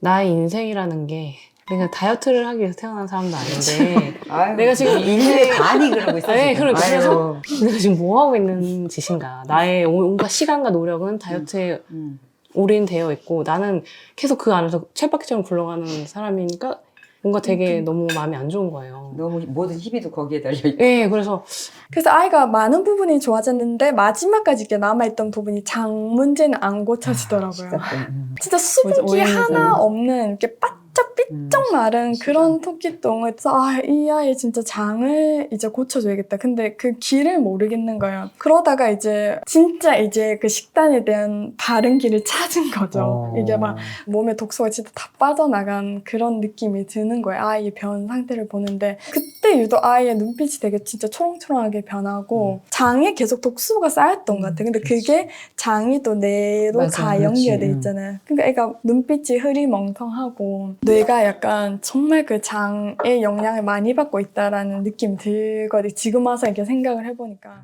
나의 인생이라는 게 내가 다이어트를 하기 위해서 태어난 사람도 아닌데 아유, 내가 지금 인생의 반이 그러고 있어. 네, 지금. 그래서 내가 지금 뭐 하고 있는 짓인가. 나의 온갖 시간과 노력은 다이어트에 올인되어 있고 나는 계속 그 안에서 쳇바퀴처럼 굴러가는 사람이니까 뭔가 되게 너무 마음이 안 좋은 거예요. 너무 모든 희비도 거기에 달려있고. 네, 그래서 아이가 많은 부분이 좋아졌는데 마지막까지 이렇게 남아있던 부분이 장 문제는 안 고쳐지더라고요. 진짜 수분기 하나 없는 이렇게 바짝 삐쩍 마른 그런 토끼똥을 이 아이 진짜 장을 이제 고쳐줘야겠다. 근데 그 길을 모르겠는 거예요. 그러다가 이제 진짜 이제 그 식단에 대한 바른 길을 찾은 거죠. 이게 막 몸에 독소가 진짜 다 빠져나간 그런 느낌이 드는 거예요. 아이의 변 상태를 보는데 그때 유독 아이의 눈빛이 되게 진짜 초롱초롱하게 변하고 장에 계속 독소가 쌓였던 것 같아요. 근데 그게 장이 또 뇌로 맞아, 다 그렇지. 연결돼 있잖아요. 그러니까 애가 눈빛이 흐리멍텅하고 뇌가 약간 정말 그 장의 영향을 많이 받고 있다라는 느낌이 들거든요. 지금 와서 이렇게 생각을 해보니까.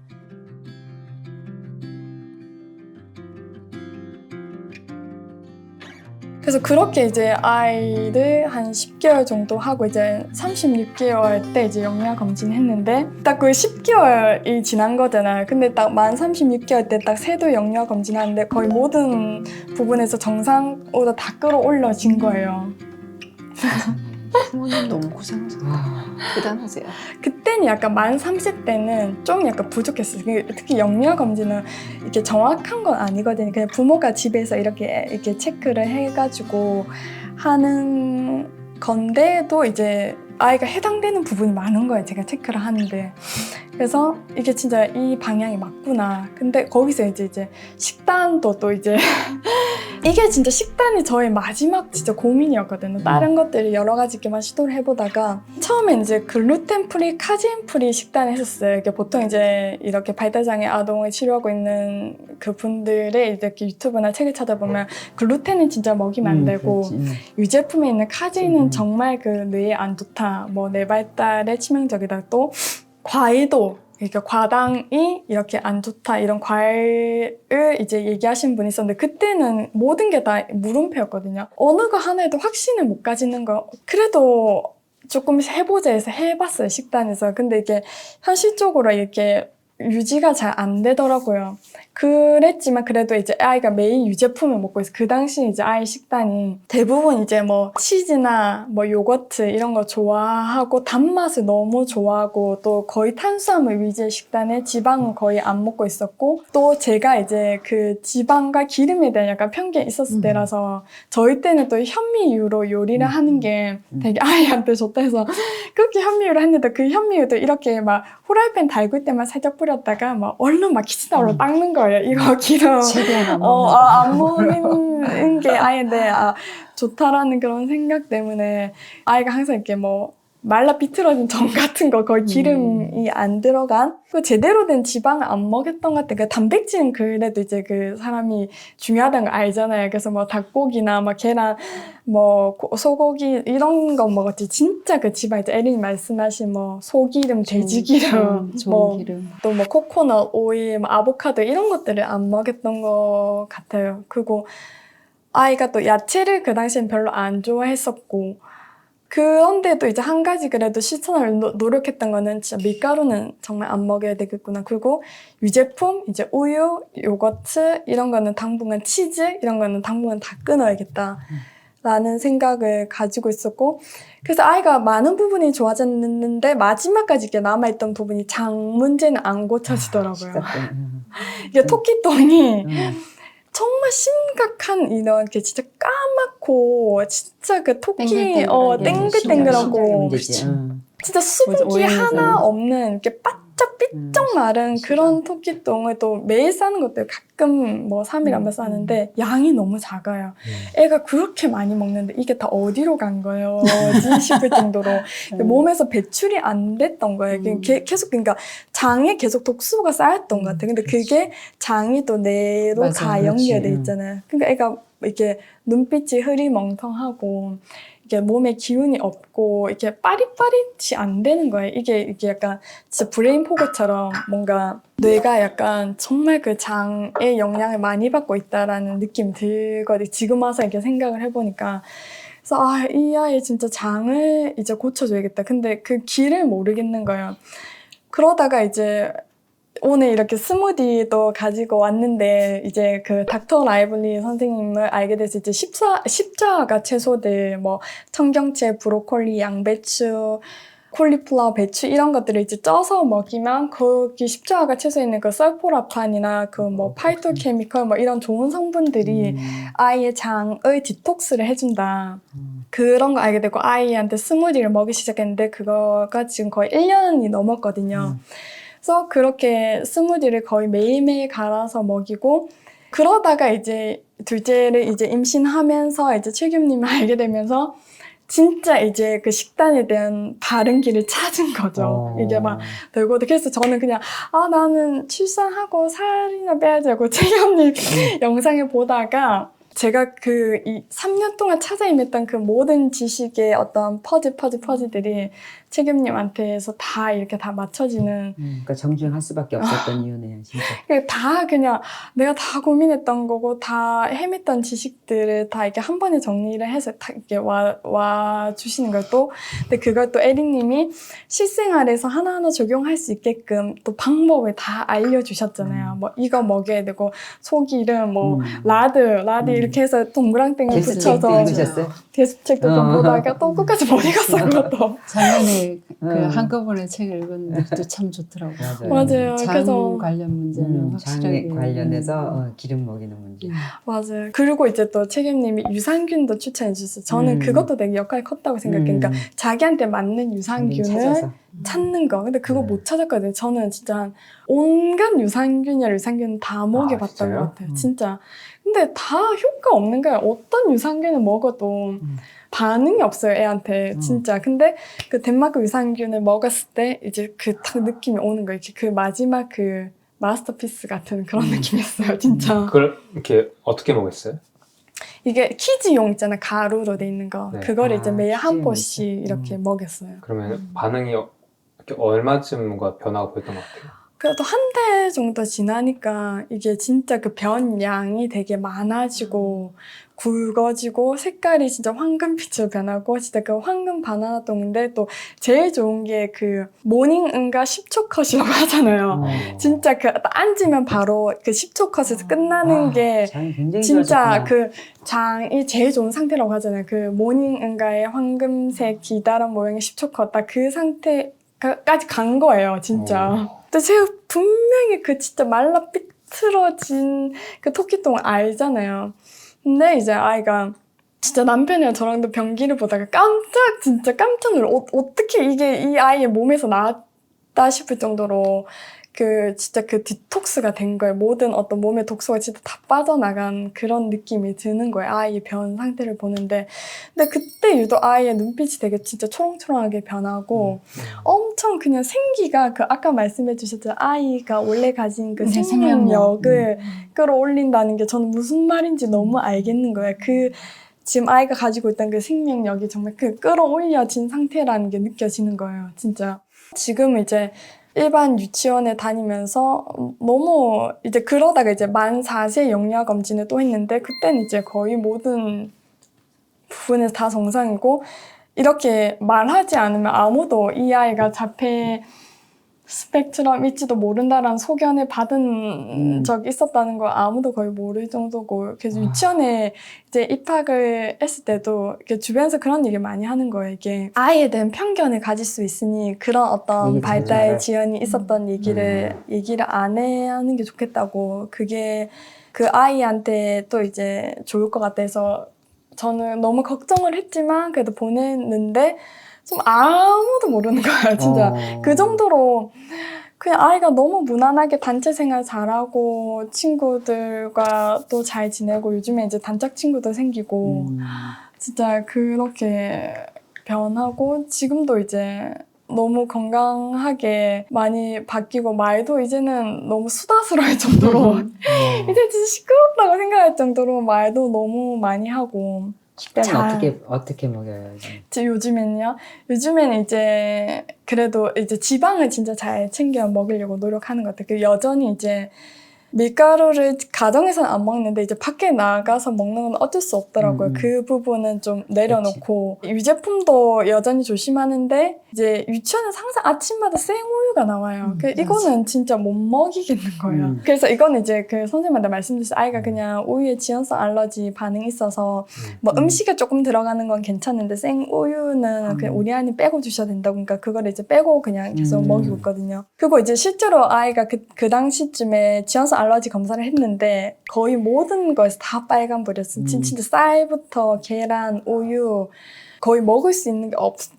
그래서 그렇게 이제 아이를 한 10개월 정도 하고 이제 36개월 때 이제 영양 검진 했는데 딱 그 10개월이 지난 거잖아요. 근데 딱 만 36개월 때 딱 세도 영양 검진 하는데 거의 모든 부분에서 정상으로 다 끌어올려진 거예요. 부모님 너무 고생하세요. 대단하세요. 그때는 약간 만 30대는 좀 약간 부족했어요. 특히 영양 검진은 이렇게 정확한 건 아니거든요. 그냥 부모가 집에서 이렇게 체크를 해가지고 하는 건데도 이제 아이가 해당되는 부분이 많은 거예요. 제가 체크를 하는데. 그래서 이게 진짜 이 방향이 맞구나. 근데 거기서 이제 식단도 또 이제 이게 진짜 식단이 저의 마지막 진짜 고민이었거든요. 다른 것들을 여러 가지 이렇게만 시도를 해보다가 처음엔 이제 글루텐 프리, 카제인 프리 식단을 했었어요. 이게 보통 이제 이렇게 발달장애 아동을 치료하고 있는 그 분들의 이렇게 유튜브나 책을 찾아보면 글루텐은 진짜 먹이면 안 되고 유제품에 있는 카제인은 정말 그 뇌에 안 좋다. 뭐 뇌 발달에 치명적이다. 또 과일도 그러니까 과당이 이렇게 안 좋다 이런 과일을 이제 얘기하신 분이 있었는데 그때는 모든 게 다 물음표였거든요. 어느 거 하나에도 확신을 못 가지는 거. 그래도 조금 해보자 해서 해봤어요, 식단에서. 근데 이게 현실적으로 이렇게 유지가 잘 안 되더라고요. 그랬지만 그래도 이제 아이가 매일 유제품을 먹고 있어. 그 당시 이제 아이 식단이 대부분 이제 뭐 치즈나 뭐 요거트 이런 거 좋아하고 단맛을 너무 좋아하고 또 거의 탄수화물 위주의 식단에 지방은 거의 안 먹고 있었고 또 제가 이제 그 지방과 기름에 대한 약간 편견이 있었을 때라서 저희 때는 또 현미유로 요리를 하는 게 되게 아이한테 좋다 해서 그렇게 현미유를 했는데 그 현미유도 이렇게 막 후라이팬 달굴 때만 살짝 뿌렸다가 막 얼른 막 키친타올로 닦는 거예요. 이거 기름 최대한 안 먹는 게 아이인데 좋다라는 그런 생각 때문에 아이가 항상 이렇게 뭐 말라 비틀어진 전 같은 거 거의 기름이 안 들어간 그 제대로 된 지방을 안 먹였던 것 같아요. 그 단백질은 그래도 이제 그 사람이 중요하다는 걸 알잖아요. 그래서 뭐 닭고기나 뭐 계란 뭐 소고기 이런 거 먹었지 진짜 그 지방 이제 에린이 말씀하신 뭐 소기름, 돼지기름, 좋은 기름. 또 뭐 코코넛 오일, 뭐 아보카도 이런 것들을 안 먹였던 것 같아요. 그리고 아이가 또 야채를 그 당시엔 별로 안 좋아했었고 그런데도 이제 한 가지 그래도 실천을 노력했던 거는 진짜 밀가루는 정말 안 먹여야 되겠구나. 그리고 유제품, 이제 우유, 요거트 이런 거는 당분간 치즈 이런 거는 당분간 다 끊어야겠다. 라는 생각을 가지고 있었고 그래서 아이가 많은 부분이 좋아졌는데 마지막까지 이렇게 남아있던 부분이 장 문제는 안 고쳐지더라고요. 이게 토끼똥이 정말 심각한 이렇게 진짜 까맣고 진짜 그 토끼 땡글땡글하고 진짜 수분기 하나 없는 이렇게 바짝 삐쩍 마른 그런 토끼똥을 또 매일 싸는 것도 가끔 뭐 3일 한 번 싸는데 양이 너무 작아요. 애가 그렇게 많이 먹는데 이게 다 어디로 간 거예요? 싶을 정도로 몸에서 배출이 안 됐던 거예요. 계속 그러니까 장에 계속 독소가 쌓였던 것 같아요. 근데 그게 장이 또 뇌로 맞아, 다 그렇지. 연결돼 있잖아요. 그러니까 애가 이렇게 눈빛이 흐리멍텅하고 이게 몸에 기운이 없고 이렇게 빠릿빠릿이 안 되는 거예요. 이게 약간 진짜 브레인 포그처럼 뭔가 뇌가 약간 정말 그 장의 영향을 많이 받고 있다라는 느낌이 들거든요. 지금 와서 이렇게 생각을 해보니까 그래서 이 아이 진짜 장을 이제 고쳐줘야겠다. 근데 그 길을 모르겠는 거예요. 그러다가 이제 오늘 이렇게 스무디도 가지고 왔는데 이제 그 닥터 라이블리 선생님을 알게 돼서 이제 십자가 채소들 뭐 청경채, 브로콜리, 양배추, 콜리플라워, 배추 이런 것들을 이제 쪄서 먹이면 거기 십자가 채소에 있는 그 설포라판이나 그 뭐 파이토케미컬 뭐 이런 좋은 성분들이 아이의 장의 디톡스를 해준다. 그런 거 알게 되고 아이한테 스무디를 먹이기 시작했는데 그거가 지금 거의 1년이 넘었거든요. 그래서 그렇게 스무디를 거의 매일매일 갈아서 먹이고 그러다가 이제 둘째를 이제 임신하면서 이제 최규님을 알게 되면서 진짜 이제 그 식단에 대한 바른 길을 찾은 거죠. 이게 막 되고 그래서 저는 그냥 나는 출산하고 살이나 빼야 되고 최규님 영상을 보다가 제가 그 3년 동안 찾아 헤맸던 그 모든 지식의 어떤 퍼즐들이 책임님한테서 다 이렇게 다 맞춰지는. 그러니까 정주행할 수밖에 없었던 이유네요, 진짜. 다 그냥 내가 다 고민했던 거고 다 헤맸던 지식들을 다 이렇게 한 번에 정리를 해서 다 이렇게 와 주시는 걸 또. 근데 그걸 또 에릭님이 실생활에서 하나하나 적용할 수 있게끔 또 방법을 다 알려주셨잖아요. 뭐 이거 먹여야 되고 소기름, 뭐 라드 이렇게 해서 동그랑땡을 붙여서 대수책도 좀 보다가 또 끝까지 못 읽었어요. 그것도. 작년에 그 한꺼번에 책을 읽었는데 또 참 좋더라고요. 맞아요. 장 그래서 관련 문제는 장에 확실하게 관련해서 기름 먹이는 문제. 맞아요. 그리고 이제 또 책임님이 유산균도 추천해 주셨어요. 저는 그것도 되게 역할이 컸다고 생각해요. 그러니까 자기한테 맞는 유산균을 찾는 거. 근데 그거 못 찾았거든요. 저는 진짜 한 온갖 유산균 다 먹여봤던 것 같아요. 진짜. 근데 다 효과 없는 거예요. 어떤 유산균을 먹어도 반응이 없어요, 애한테. 진짜. 근데 그 덴마크 유산균을 먹었을 때 이제 그 딱 느낌이 오는 거예요. 그 마지막 그 마스터피스 같은 그런 느낌이었어요, 진짜. 그걸 이렇게 어떻게 먹었어요? 이게 키즈용 있잖아, 가루로 돼 있는 거. 네. 그걸 이제 매일 한 키즈용 포씩 있죠. 이렇게 먹였어요. 그러면 반응이 이렇게 얼마쯤 뭔가 변화가 보였던 것 같아요? 그래도 한 달 정도 지나니까 이게 진짜 그 변양이 되게 많아지고 굵어지고 색깔이 진짜 황금빛으로 변하고 진짜 그 황금 바나나똥인데 또 제일 좋은 게 그 모닝응가 10초 컷이라고 하잖아요. 진짜 그 앉으면 바로 그 10초 컷에서 끝나는 게 장이 굉장히 진짜 좋아졌구나. 그 장이 제일 좋은 상태라고 하잖아요. 그 모닝응가의 황금색 기다란 모양의 10초 컷 딱 그 상태까지 간 거예요, 진짜. 근데 제가 분명히 그 진짜 말라 삐뚤어진 그 토끼똥을 알잖아요. 근데 이제 아이가 진짜 남편이랑 저랑도 변기를 보다가 진짜 깜짝 놀라. 어떻게 이게 이 아이의 몸에서 나왔다 싶을 정도로 그 진짜 그 디톡스가 된 거예요. 모든 어떤 몸의 독소가 진짜 다 빠져나간 그런 느낌이 드는 거예요. 아이의 변 상태를 보는데. 근데 그때 유독 아이의 눈빛이 되게 진짜 초롱초롱하게 변하고 엄청 그냥 생기가 그 아까 말씀해 주셨던 아이가 원래 가진 그 생명력을 끌어올린다는 게 저는 무슨 말인지 너무 알겠는 거예요. 그 지금 아이가 가지고 있던 그 생명력이 정말 그 끌어올려진 상태라는 게 느껴지는 거예요. 진짜. 지금 이제 일반 유치원에 다니면서 너무 이제 그러다가 이제 만 4세 영유아 검진을 또 했는데 그때는 이제 거의 모든 부분에서 다 정상이고 이렇게 말하지 않으면 아무도 이 아이가 자폐 스펙트럼일지도 모른다라는 소견을 받은 적이 있었다는 걸 아무도 거의 모를 정도고 그래서 유치원에 이제 입학을 했을 때도 이렇게 주변에서 그런 얘기 많이 하는 거예요. 이게 아이에 대한 편견을 가질 수 있으니 그런 어떤 발달 지연이 있었던 얘기를 안 해야 하는 게 좋겠다고 그게 그 아이한테 또 이제 좋을 것 같아서 저는 너무 걱정을 했지만 그래도 보냈는데 좀 아무도 모르는 거예요, 진짜. 그 정도로 그냥 아이가 너무 무난하게 단체 생활 잘하고 친구들과 또 잘 지내고 요즘에 이제 단짝 친구도 생기고 진짜 그렇게 변하고 지금도 이제 너무 건강하게 많이 바뀌고 말도 이제는 너무 수다스러울 정도로 이제 진짜 시끄럽다고 생각할 정도로 말도 너무 많이 하고 식단은 어떻게 먹여요? 요즘에는 이제 그래도 이제 지방을 진짜 잘 챙겨 먹으려고 노력하는 것 같아요. 여전히 이제 밀가루를 가정에서는 안 먹는데 이제 밖에 나가서 먹는 건 어쩔 수 없더라고요. 음. 그 부분은 좀 내려놓고 유제품도 여전히 조심하는데 이제 유치원은 항상 아침마다 생우유가 나와요. 이거는 진짜 못 먹이겠는 거예요. 그래서 이거는 이제 그 선생님한테 말씀드렸어요. 아이가 그냥 우유에 지연성 알러지 반응이 있어서 뭐 음식에 조금 들어가는 건 괜찮은데 생우유는 그냥 우리 아이는 빼고 주셔야 된다고. 그러니까 그걸 이제 빼고 그냥 계속 먹이고 있거든요. 그리고 이제 실제로 아이가 그 당시쯤에 지연성 알러지 검사를 했는데 거의 모든 거에서 다 빨간불이었어요. 진짜 쌀부터 계란, 우유 거의 먹을 수 있는 게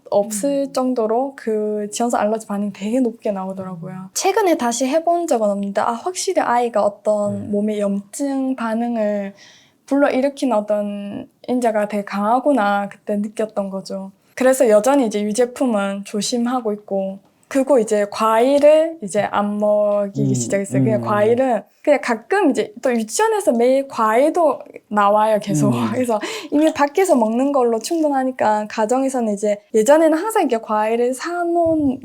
없을 정도로 그 지연성 알러지 반응이 되게 높게 나오더라고요. 최근에 다시 해본 적은 없는데 확실히 아이가 어떤 몸의 염증 반응을 불러일으키는 어떤 인자가 되게 강하구나 그때 느꼈던 거죠. 그래서 여전히 이제 유제품은 조심하고 있고 그리고 이제 과일을 이제 안 먹이기 시작했어요. 그냥 과일은 그냥 가끔 이제 또 유치원에서 매일 과일도 나와요, 계속. 그래서 이미 밖에서 먹는 걸로 충분하니까 가정에서는 이제 예전에는 항상 이렇게 과일을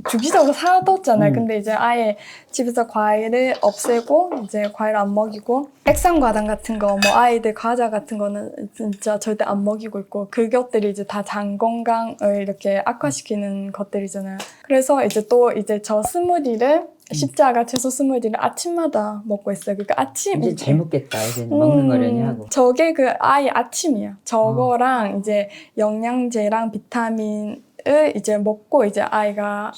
주기적으로 사뒀잖아요. 근데 이제 아예 집에서 과일을 없애고 이제 과일 안 먹이고 액상과당 같은 거, 뭐 아이들 과자 같은 거는 진짜 절대 안 먹이고 있고 그것들이 이제 다 장 건강을 이렇게 악화시키는 것들이잖아요. 그래서 이제 또 이제 저 스무디를 십자가 채소 스무디를 아침마다 먹고 있어요. 그러니까 아침 이제 잘 먹겠다. 이제 먹는 거려니 하고. 저게 그 아이 아침이에요. 저거랑 이제 영양제랑 비타민을 이제 먹고 이제 아이가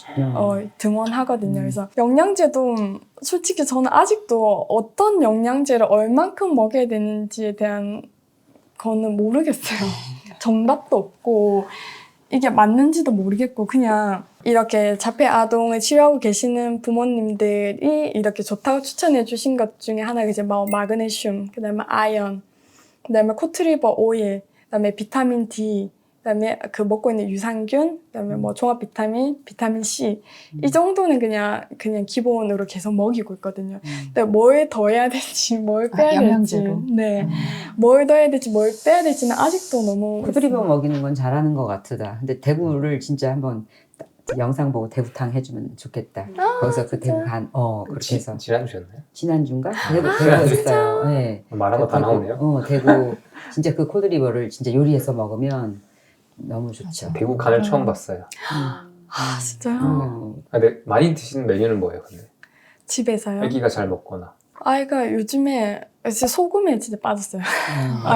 등원하거든요. 그래서 영양제도 솔직히 저는 아직도 어떤 영양제를 얼만큼 먹여야 되는지에 대한 거는 모르겠어요. 정답도 없고 이게 맞는지도 모르겠고 그냥 이렇게 자폐 아동을 치료하고 계시는 부모님들이 이렇게 좋다고 추천해 주신 것 중에 하나가 이제 뭐 마그네슘, 그다음에 아연, 그다음에 코트리버 오일, 그다음에 비타민 D, 그다음에 그 먹고 있는 유산균, 그다음에 뭐 종합 비타민, 비타민 C 이 정도는 그냥 기본으로 계속 먹이고 있거든요. 근데 뭘 더 해야 될지, 뭘 빼야 될지, 영양제로. 네, 뭘 더 해야 될지, 뭘 빼야 될지는 아직도 너무 코드리버 먹이는 건 잘하는 것 같다. 근데 대구를 진짜 한번 영상 보고 대구탕 해주면 좋겠다. 거기서 그 대구 그렇게 해서 지난주였나요? 지난주인가? 대구였어요. 네. 말한 거 다 나오네요. 대구 진짜 그 코드리버를 진짜 요리해서 먹으면 너무 좋죠. 대구 간을 처음 봤어요. 진짜요? 근데 많이 드시는 메뉴는 뭐예요, 근데? 집에서요? 아기가 잘 먹거나. 아이가 요즘에 진짜 소금에 진짜 빠졌어요.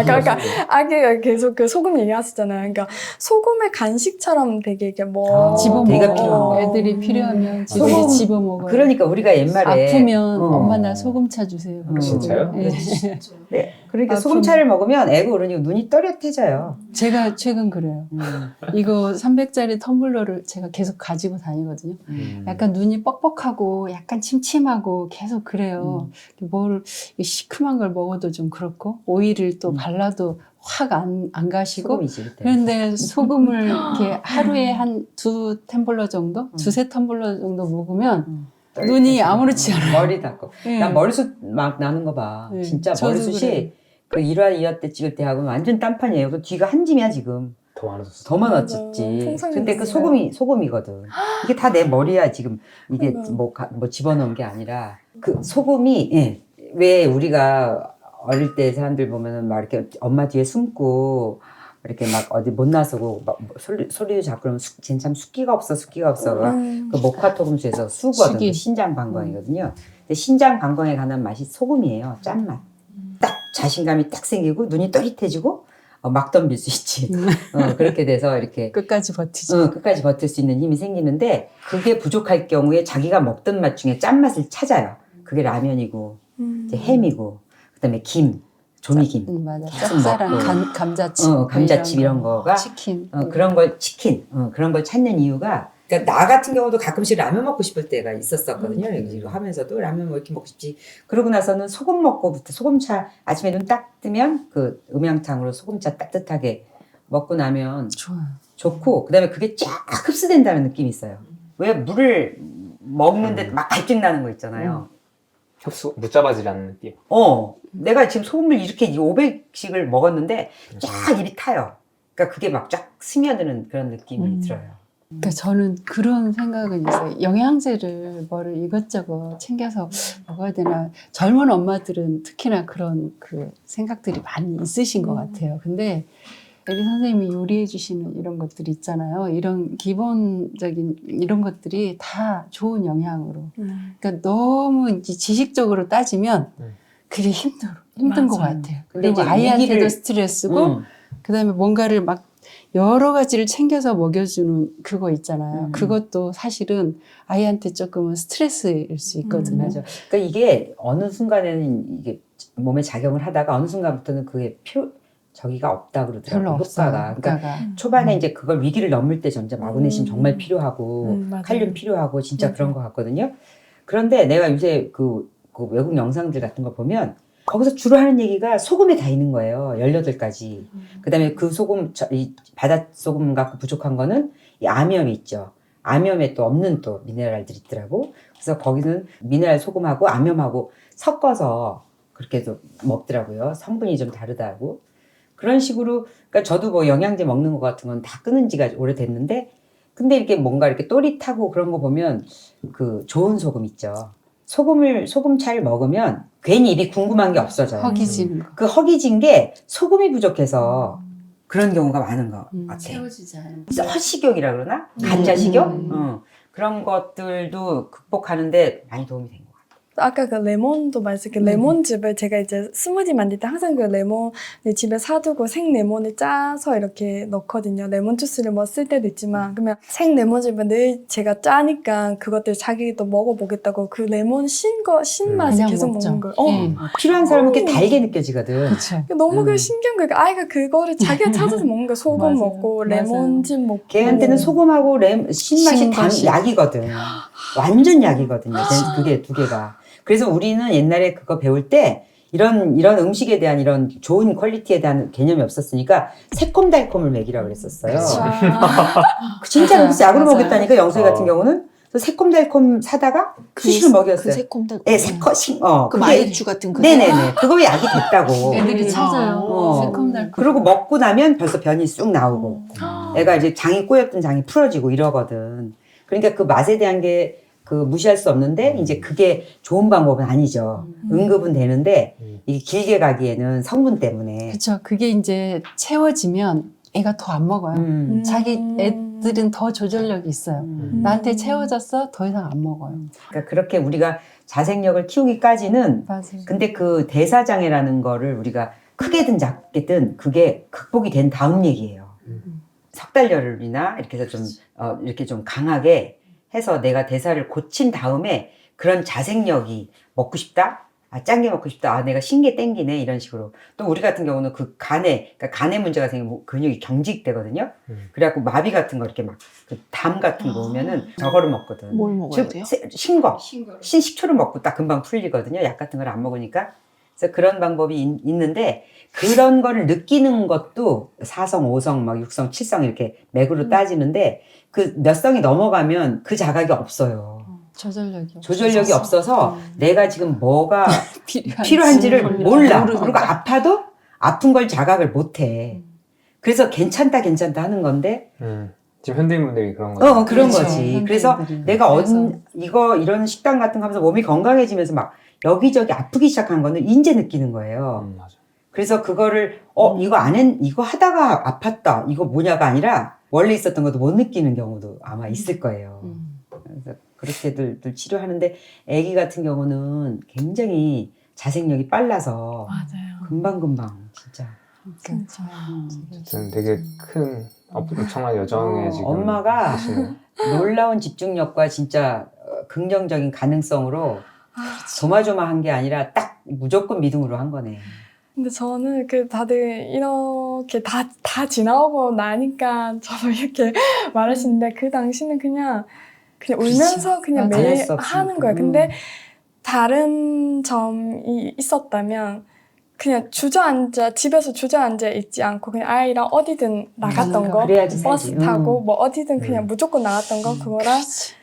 그러니까 아기가 계속 그 소금 얘기하시잖아요. 그러니까 소금을 간식처럼 되게 이게 뭐 집어 되게 먹어. 필요한 애들이 필요하면 집에 소금, 집어 먹어요. 그러니까 우리가 옛말에 아프면 엄마 나 소금차 주세요. 진짜요? 네. 네. 그러니까 아프면- 소금차를 먹으면 애가 그러니 눈이 또렷해져요. 제가 최근 그래요. 이거 300짜리 텀블러를 제가 계속 가지고 다니거든요. 약간 눈이 뻑뻑하고 약간 침침하고 계속 그래요. 뭘 시큼한 걸 먹어도 좀 그렇고 오일을 또 발라도 확 안 가시고 소금이지 그때. 그런데 소금을 이렇게 하루에 한 2텀블러 정도? 2~3텀블러 정도 먹으면 눈이 아무렇지 않아요. 머리 닦고. 네. 나 머리숱 막 나는 거 봐. 네. 진짜 저도 머리숱이 그래요. 그 1화, 2화 때 찍을 때 하고 완전 딴판이에요. 그 뒤가 한 짐이야 지금. 더 많아졌어요. 더 많아졌지. 풍성해졌어요. 근데 그 소금이거든. 이게 다 내 머리야 지금. 이게 뭐 집어넣은 게 아니라 그 소금이 왜 우리가 어릴 때 사람들 보면은 막 이렇게 엄마 뒤에 숨고 이렇게 막 어디 못 나서고 막 소리도 자꾸 그러면 쟤는 참 숫기가 없어. 그 목화토금수에서 수거든. 수기. 신장 관광이거든요. 근데 신장 관광에 관한 맛이 소금이에요. 짠맛. 딱 자신감이 딱 생기고 눈이 또릿해지고 막 덤빌 수 있지. 그렇게 돼서 이렇게 끝까지 버티죠. 끝까지 버틸 수 있는 힘이 생기는데 그게 부족할 경우에 자기가 먹던 맛 중에 짠맛을 찾아요. 그게 라면이고 이제 햄이고 그다음에 김, 조미김. 맞아. 계속 짭짤한 먹고. 감자칩. 감자칩 이런 거가 치킨. 그런 걸 치킨 그런 걸 찾는 이유가 그러니까 나 같은 경우도 가끔씩 라면 먹고 싶을 때가 있었거든요. 이거 하면서도 라면 뭐 이렇게 먹고 싶지. 그러고 나서는 소금 먹고부터 소금차 아침에 눈 딱 뜨면 그 음양탕으로 소금차 따뜻하게 먹고 나면 좋아요. 좋고 그다음에 그게 쫙 흡수된다는 느낌이 있어요. 왜 물을 먹는데 막 갈증 나는 거 있잖아요. 흡수 못 잡아지라는 느낌. 내가 지금 소금을 이렇게 500씩을 먹었는데 쫙 입이 타요. 그러니까 그게 막 쫙 스며드는 그런 느낌이 들어요. 그러니까 저는 그런 생각은 있어요. 영양제를 뭐를 이것저것 챙겨서 먹어야 되나. 젊은 엄마들은 특히나 그런 그 생각들이 많이 있으신 것 같아요. 근데 에리 선생님이 요리해 주시는 이런 것들이 있잖아요. 이런 기본적인 이런 것들이 다 좋은 영향으로. 그러니까 너무 이제 지식적으로 따지면 그게 힘든 것 맞아요. 같아요. 근데 그리고 이제 아이한테도 위기를- 스트레스고 그다음에 뭔가를 막 여러 가지를 챙겨서 먹여주는 그거 있잖아요. 그것도 사실은 아이한테 조금은 스트레스일 수 있거든요. 맞아. 그러니까 이게 어느 순간에는 이게 몸에 작용을 하다가 어느 순간부터는 그게 저기가 없다 별로 그러더라고요. 없어요. 효과가. 그러니까 효과가. 초반에 이제 그걸 위기를 넘을 때 진짜 마그네슘 정말 필요하고 맞아요. 칼륨 필요하고 진짜 맞아요. 그런 것 같거든요. 그런데 내가 요새 그 외국 영상들 같은 거 보면 거기서 주로 하는 얘기가 소금에 다 있는 거예요. 18가지. 그다음에 그 소금, 이 바닷소금 갖고 부족한 거는 이 아미엄이 있죠. 아미엄에 또 없는 또 미네랄들이 있더라고. 그래서 거기는 미네랄 소금하고 아미엄하고 섞어서 그렇게 또 먹더라고요. 성분이 좀 다르다고. 그런 식으로, 그러니까 저도 뭐 영양제 먹는 것 같은 건 다 끊은 지가 오래됐는데, 근데 이렇게 뭔가 이렇게 또릿하고 그런 거 보면 그 좋은 소금 있죠. 소금차를 먹으면 괜히 입이 궁금한 게 없어져요. 허기지는 거. 그 허기진 게 소금이 부족해서 그런 경우가 많은 것 같아요. 채워지지 않은. 허식욕이라 그러나? 간자식욕? 음. 그런 것들도 극복하는데 많이 도움이 된 것 같아요. 아까 그 레몬도 말했어요. 레몬즙을 제가 이제 스무디 만들 때 항상 그 레몬 집에 사두고 생 레몬을 짜서 이렇게 넣거든요. 레몬 주스를 뭐 쓸 때도 있지만 그러면 생 레몬즙을 늘 제가 짜니까 그것들 자기도 먹어보겠다고 그 레몬 신 맛을 그냥 계속 먹죠. 먹는 거예요. 예. 필요한 사람은 그게 달게 느껴지거든. 그렇죠. 너무 그 신기한 거예요. 아이가 그거를 자기가 찾아서 먹는 거예요. 소금 맞아요. 먹고 맞아요. 레몬즙 먹고. 걔한테는 소금하고 신맛이 신맛이. 약이거든. 완전 약이거든요. 그게 두 개가. 그래서 우리는 옛날에 그거 배울 때 이런 음식에 대한 이런 좋은 퀄리티에 대한 개념이 없었으니까 새콤달콤을 먹이라고 그랬었어요. 진짜 맞아요. 그래서 약으로 맞아요. 먹였다니까 영석이 같은 경우는. 그래서 새콤달콤 사다가 수시로 먹였어요. 그 새콤달콤. 네, 그 마일주 같은 거. 네네네. 그거 약이 됐다고. 애들이 찾아요. 어. 새콤달콤. 그리고 먹고 나면 벌써 변이 쑥 나오고. 애가 이제 장이 꼬였던 장이 풀어지고 이러거든. 그러니까 그 맛에 대한 게 그 무시할 수 없는데 이제 그게 좋은 방법은 아니죠. 응급은 되는데 이게 길게 가기에는 성분 때문에. 그렇죠. 그게 이제 채워지면 애가 더 안 먹어요. 자기 애들은 더 조절력이 있어요. 나한테 채워졌어? 더 이상 안 먹어요. 그러니까 그렇게 우리가 자생력을 키우기까지는 맞아요. 근데 그 대사장애라는 거를 우리가 크게든 작게든 그게 극복이 된 다음 얘기예요. 석 달 열흘이나 이렇게 해서 좀 이렇게 좀 강하게 해서 내가 대사를 고친 다음에 그런 자생력이 먹고 싶다? 아, 짠 게 먹고 싶다. 아, 내가 신 게 땡기네. 이런 식으로. 또 우리 같은 경우는 그 그러니까 간에 문제가 생기면 근육이 경직되거든요. 그래갖고 마비 같은 거 이렇게 막 그 담 같은 거 오면은 저거를 먹거든. 뭘 먹어야 돼요? 신 거. 신식초를 먹고 딱 금방 풀리거든요. 약 같은 걸 안 먹으니까. 그래서 그런 방법이 있는데 그런 거를 느끼는 것도 4성, 5성, 막 6성, 7성 이렇게 맥으로 따지는데 그 몇 성이 넘어가면 그 자각이 없어요. 조절력이 없어서 내가 지금 뭐가 필요한지를 몰라. 그리고 아파도 아픈 걸 자각을 못해. 그래서 괜찮다 하는 건데 지금 현대인분들이 그런 거죠. 그런 그렇죠. 거지. 그래서 현대인들이. 내가 그래서. 이런 식단 같은 거 하면서 몸이 건강해지면서 막 여기저기 아프기 시작한 거는 인제 느끼는 거예요. 맞아. 그래서 그거를 이거 하다가 아팠다. 이거 뭐냐가 아니라 원래 있었던 것도 못 느끼는 경우도 아마 있을 거예요. 그래서 그렇게들 치료하는데 아기 같은 경우는 굉장히 자생력이 빨라서 맞아요. 금방금방 진짜 진짜. 어쨌든 되게 큰 엄청난 여정에 지금 엄마가 계시네요. 놀라운 집중력과 진짜 긍정적인 가능성으로 조마조마한 게 아니라 딱 무조건 믿음으로 한 거네. 근데 저는 그 다들 이렇게 다 지나오고 나니까 저도 이렇게 말하시는데 그 당시는 그냥 울면서 그냥 맞아요. 매일 수 없으니까. 하는 거예요. 근데 다른 점이 있었다면 그냥 집에서 주저앉아 있지 않고 그냥 아이랑 어디든 나갔던 거, 그래야지 버스 살지. 타고 뭐 어디든 그냥 무조건 나갔던 거 그거랑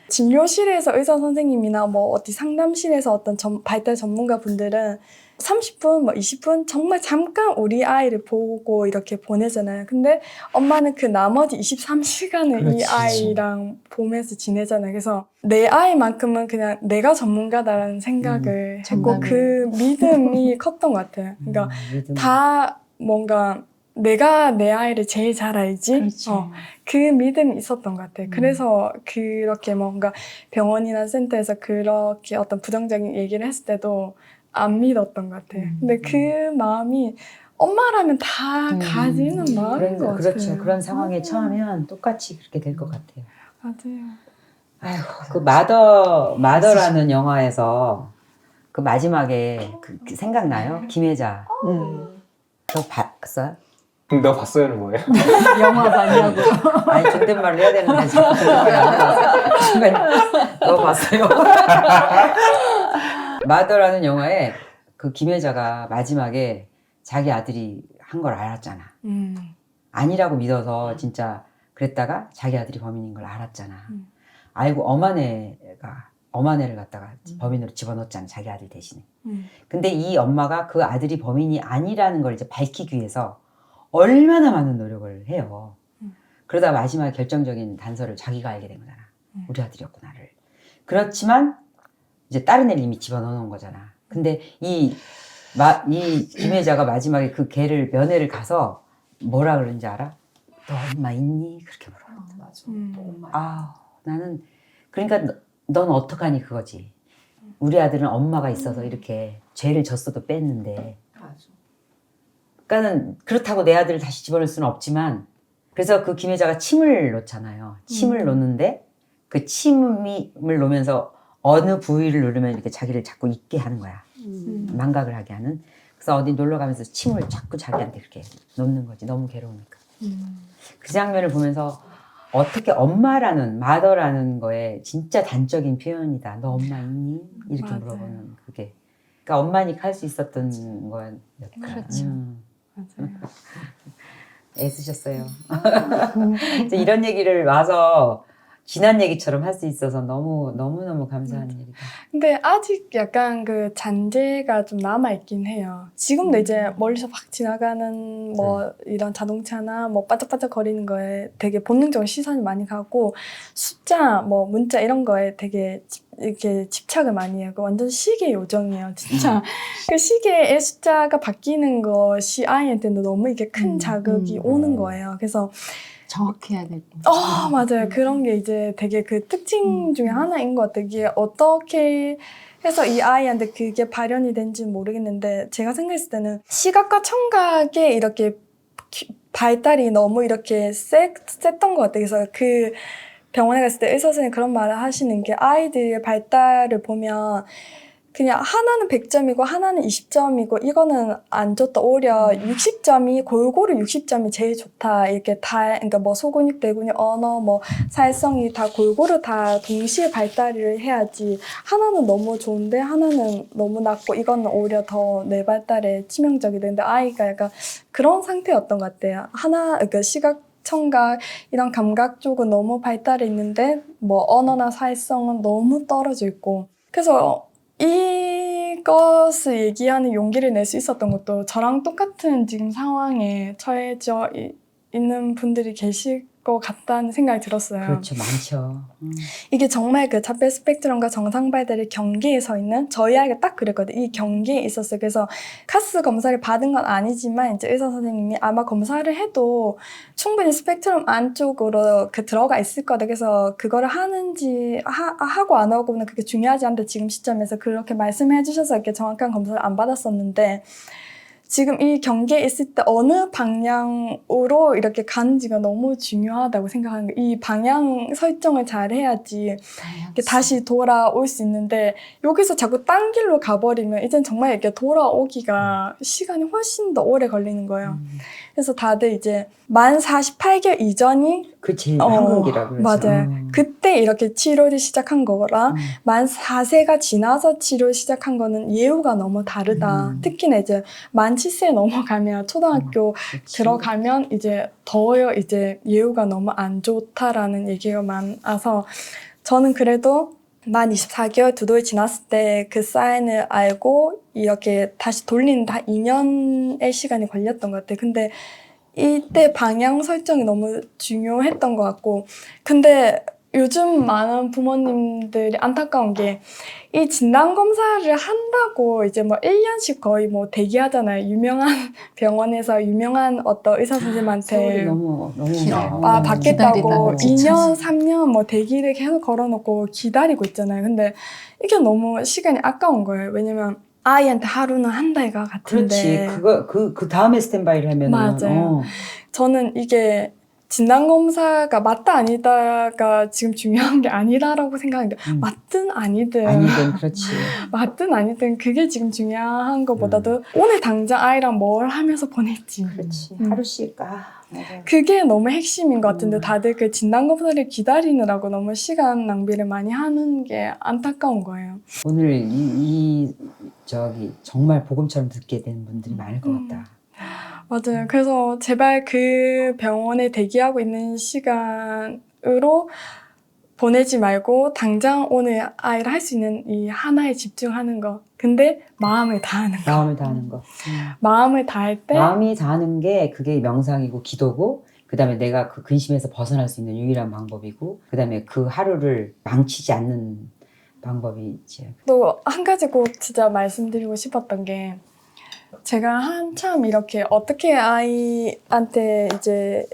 진료실에서 의사 선생님이나 뭐 어디 상담실에서 어떤 발달 전문가 분들은 30분, 뭐 20분 정말 잠깐 우리 아이를 보고 이렇게 보내잖아요. 근데 엄마는 그 나머지 23시간을 이 그렇지. 아이랑 보면서 지내잖아요. 그래서 내 아이만큼은 그냥 내가 전문가다라는 생각을 했고 정답이에요. 그 믿음이 컸던 것 같아요. 그러니까 믿음. 다 뭔가 내가 내 아이를 제일 잘 알지? 그렇죠. 그 믿음이 있었던 것 같아요. 그래서 그렇게 뭔가 병원이나 센터에서 그렇게 어떤 부정적인 얘기를 했을 때도 안 믿었던 것 같아요. 근데 그 마음이 엄마라면 다 가지는 마음인 것 같아요. 그렇죠. 그런 상황에 처하면 똑같이 그렇게 될 것 같아요. 맞아요. 아이고, 그 마더라는 영화에서 그 마지막에 그 생각나요? 김혜자. 저 봤어요? 그럼 너 봤어요는 뭐예요? 영화 봤냐고. 아니 존댓말을 해야 되는데 자꾸 존댓말이 안 나와서 순간 너 봤어요? 마더라는 영화에 그 김혜자가 마지막에 자기 아들이 한 걸 알았잖아. 아니라고 믿어서 진짜 그랬다가 자기 아들이 범인인 걸 알았잖아. 알고 엄한 애를 갖다가 범인으로 집어넣었잖아, 자기 아들 대신에. 근데 이 엄마가 그 아들이 범인이 아니라는 걸 이제 밝히기 위해서 얼마나 많은 노력을 해요. 그러다 마지막에 결정적인 단서를 자기가 알게 된 거잖아. 우리 아들이었구나를. 그렇지만 이제 다른 애를 이미 집어넣은 거잖아. 근데 이 김혜자가 마지막에 그 걔를 면회를 가서 뭐라 그러는지 알아? 너 엄마 있니? 그렇게 물어봤어. 아, 나는 그러니까 넌 어떡하니 그거지. 우리 아들은 엄마가 있어서 이렇게 죄를 졌어도 뺐는데. 그러니까는 그렇다고 내 아들을 다시 집어넣을 수는 없지만 그래서 그 김혜자가 침을 놓잖아요. 침을 놓는데 그 침을 놓으면서 어느 부위를 누르면 이렇게 자기를 자꾸 잊게 하는 거야. 망각을 하게 하는. 그래서 어디 놀러 가면서 침을 자꾸 자기한테 그렇게 놓는 거지. 너무 괴로우니까. 그 장면을 보면서 어떻게 엄마라는 마더라는 거에 진짜 단적인 표현이다. 너 엄마 있니? 이렇게 맞아요. 물어보는 그게. 그러니까 엄마니까 할 수 있었던 거였다. 그렇죠. 맞아요. 애쓰셨어요. 이제 이런 얘기를 와서 지난 얘기처럼 할 수 있어서 너무너무 감사한 일이다. 근데 아직 약간 그 잔재가 좀 남아있긴 해요. 지금도 이제 멀리서 막 지나가는 뭐 이런 자동차나 뭐 반짝반짝거리는 거에 되게 본능적으로 시선이 많이 가고 숫자, 뭐 문자 이런 거에 되게 이렇게 집착을 많이 해요. 완전 시계 요정이에요, 진짜. 그 시계의 숫자가 바뀌는 것이 아이한테는 너무 이게 큰 자극이 오는 거예요. 그래서 정확해야 되고. 맞아요. 그런 게 이제 되게 그 특징 중에 하나인 것 같아요. 이게 어떻게 해서 이 아이한테 그게 발현이 된지는 모르겠는데, 제가 생각했을 때는 시각과 청각에 이렇게 발달이 너무 이렇게 셌던 것 같아요. 그래서 그 병원에 갔을 때 의사 선생님이 그런 말을 하시는 게, 아이들의 발달을 보면 그냥 하나는 100점이고 하나는 20점이고 이거는 안 좋다. 오히려 60점이 골고루 60점이 제일 좋다. 이렇게 다, 그러니까 뭐 소근육, 대근육, 언어, 뭐 사회성이 다 골고루 다 동시에 발달을 해야지. 하나는 너무 좋은데 하나는 너무 낮고 이거는 오히려 더 내 발달에 치명적이 되는데, 아이가 약간 그런 상태였던 것 같아요. 그러니까 시각, 청각 이런 감각 쪽은 너무 발달해 있는데 뭐 언어나 사회성은 너무 떨어져 있고, 그래서 이것을 얘기하는 용기를 낼 수 있었던 것도 저랑 똑같은 지금 상황에 처해져 있는 분들이 계실 것 같다는 생각이 들었어요. 그렇죠, 많죠. 이게 정말 그 자폐 스펙트럼과 정상 발달의 경계에 서 있는, 저희 아이가 딱 그랬거든요. 이 경계에 있었어요. 그래서 카스 검사를 받은 건 아니지만 이제 의사 선생님이 아마 검사를 해도 충분히 스펙트럼 안쪽으로 들어가 있을 거다. 그래서 그거를 하는지 하고 안 하고는 그게 중요하지 않다. 지금 시점에서 그렇게 말씀해 주셔서 이렇게 정확한 검사를 안 받았었는데, 지금 이 경계에 있을 때 어느 방향으로 이렇게 가는지가 너무 중요하다고 생각하는 거예요. 이 방향 설정을 잘 해야지 이렇게 다시 돌아올 수 있는데, 여기서 자꾸 딴 길로 가버리면 이젠 정말 이렇게 돌아오기가 시간이 훨씬 더 오래 걸리는 거예요. 그래서 다들 이제 만 48개월 이전이 그 제일 한국이라 그러죠. 맞아요. 그때 이렇게 치료를 시작한 거랑 만 4세가 지나서 치료를 시작한 거는 예후가 너무 다르다. 특히나 이제 만 7세 넘어가면 초등학교 들어가면 이제 더 이제 예후가 너무 안 좋다라는 얘기가 많아서, 저는 그래도 만 24개월 두 돌 지났을 때 그 사인을 알고 이렇게 다시 돌리는데 한 2년의 시간이 걸렸던 것 같아요. 근데 이때 방향 설정이 너무 중요했던 것 같고, 근데 요즘 많은 부모님들이 안타까운 게 이 진단검사를 한다고 이제 뭐 1년씩 거의 뭐 대기하잖아요. 유명한 병원에서 유명한 어떤 의사 세월이 선생님한테 너무 길어요. 받겠다고 기다리다가 2년, 3년 뭐 대기를 계속 걸어놓고 기다리고 있잖아요. 근데 이게 너무 시간이 아까운 거예요. 왜냐면 아이한테 하루는 한 달과 같은데. 그렇지. 그 다음에 스탠바이를 하면은. 맞아요. 저는 이게 진단검사가 맞다 아니다가 지금 중요한 게 아니다라고 생각하는데, 맞든 아니든 그렇지. 맞든 아니든 그게 지금 중요한 것보다도 오늘 당장 아이랑 뭘 하면서 보낼지, 그렇지. 음. 하루씩. 맞아. 그게 너무 핵심인 것 같은데 다들 그 진단검사를 기다리느라고 너무 시간 낭비를 많이 하는 게 안타까운 거예요. 오늘 저기 정말 복음처럼 듣게 된 분들이 많을 것 같다. 맞아요. 그래서 제발 그 병원에 대기하고 있는 시간으로 보내지 말고 당장 오늘 아이를 할 수 있는 이 하나에 집중하는 거. 근데 마음을 다하는 거. 마음을 다하는 거. 마음을 다할 때 마음이 다하는 게 그게 명상이고 기도고, 그 다음에 내가 그 근심에서 벗어날 수 있는 유일한 방법이고, 그 다음에 그 하루를 망치지 않는 방법이지. 또 한 가지 꼭 진짜 말씀드리고 싶었던 게, 제가 한참 이렇게 어떻게 아이한테 이제